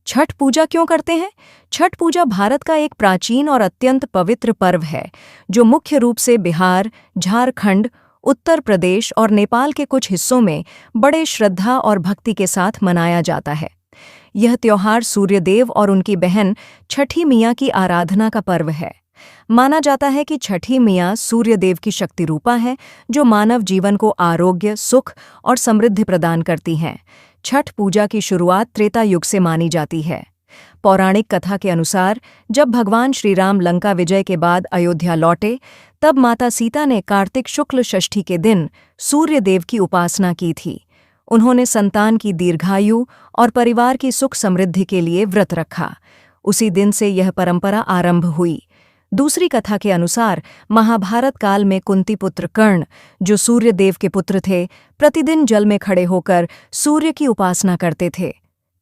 छठ पूजा क्यों करते हैं? छठ पूजा भारत का एक प्राचीन और अत्यंत पवित्र पर्व है, जो मुख्य रूप से बिहार, झारखंड, उत्तर प्रदेश और नेपाल के कुछ हिस्सों में बड़े श्रद्धा और भक्ति के साथ मनाया जाता है। यह त्योहार सूर्यदेव और उनकी बहन छठी मियाँ की आराधना का पर्व है। माना जाता है कि छठी मियाँ सूर्यदेव की शक्ति रूपा है, जो मानव जीवन को आरोग्य, सुख और समृद्धि प्रदान करती हैं। छठ पूजा की शुरुआत त्रेता युग से मानी जाती है। पौराणिक कथा के अनुसार जब भगवान श्री राम लंका विजय के बाद अयोध्या लौटे, तब माता सीता ने कार्तिक शुक्ल षष्ठी के दिन सूर्यदेव की उपासना की थी। उन्होंने संतान की दीर्घायु और परिवार की सुख समृद्धि के लिए व्रत रखा। उसी दिन से यह परंपरा आरंभ हुई। दूसरी कथा के अनुसार महाभारत काल में कुंती पुत्र कर्ण, जो सूर्यदेव के पुत्र थे, प्रतिदिन जल में खड़े होकर सूर्य की उपासना करते थे।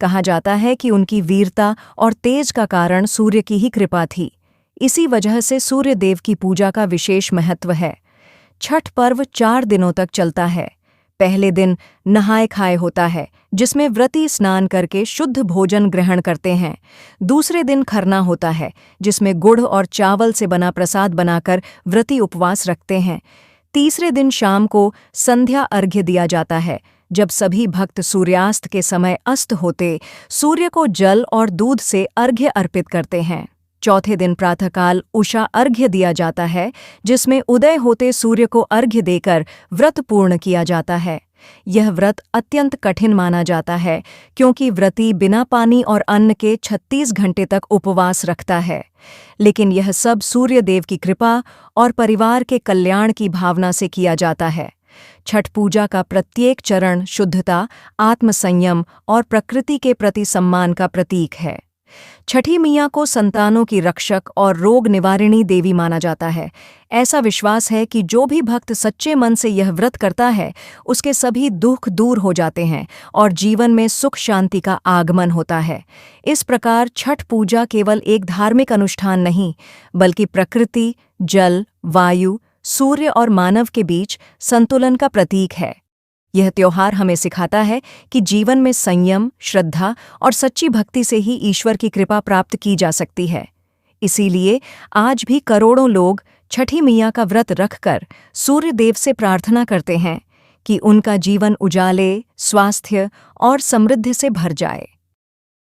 कहा जाता है कि उनकी वीरता और तेज का कारण सूर्य की ही कृपा थी। इसी वजह से सूर्यदेव की पूजा का विशेष महत्व है। छठ पर्व 4 दिनों तक चलता है। पहले दिन नहाए खाए होता है, जिसमें व्रती स्नान करके शुद्ध भोजन ग्रहण करते हैं। दूसरे दिन खरना होता है, जिसमें गुड़ और चावल से बना प्रसाद बनाकर व्रती उपवास रखते हैं। तीसरे दिन शाम को संध्या अर्घ्य दिया जाता है, जब सभी भक्त सूर्यास्त के समय अस्त होते सूर्य को जल और दूध से अर्घ्य अर्पित करते हैं। चौथे दिन प्रातःकाल उषा अर्घ्य दिया जाता है, जिसमें उदय होते सूर्य को अर्घ्य देकर व्रत पूर्ण किया जाता है। यह व्रत अत्यंत कठिन माना जाता है, क्योंकि व्रती बिना पानी और अन्न के 36 घंटे तक उपवास रखता है। लेकिन यह सब सूर्यदेव की कृपा और परिवार के कल्याण की भावना से किया जाता है। छठ पूजा का प्रत्येक चरण शुद्धता, आत्मसंयम और प्रकृति के प्रति सम्मान का प्रतीक है। छठी मियाँ को संतानों की रक्षक और रोग निवारिणी देवी माना जाता है। ऐसा विश्वास है कि जो भी भक्त सच्चे मन से यह व्रत करता है, उसके सभी दुख दूर हो जाते हैं और जीवन में सुख शांति का आगमन होता है। इस प्रकार छठ पूजा केवल एक धार्मिक अनुष्ठान नहीं, बल्कि प्रकृति, जल, वायु, सूर्य और मानव के बीच संतुलन का प्रतीक है। यह त्योहार हमें सिखाता है कि जीवन में संयम, श्रद्धा और सच्ची भक्ति से ही ईश्वर की कृपा प्राप्त की जा सकती है। इसीलिए आज भी करोड़ों लोग छठी मियाँ का व्रत रखकर सूर्यदेव से प्रार्थना करते हैं कि उनका जीवन उजाले, स्वास्थ्य और समृद्धि से भर जाए।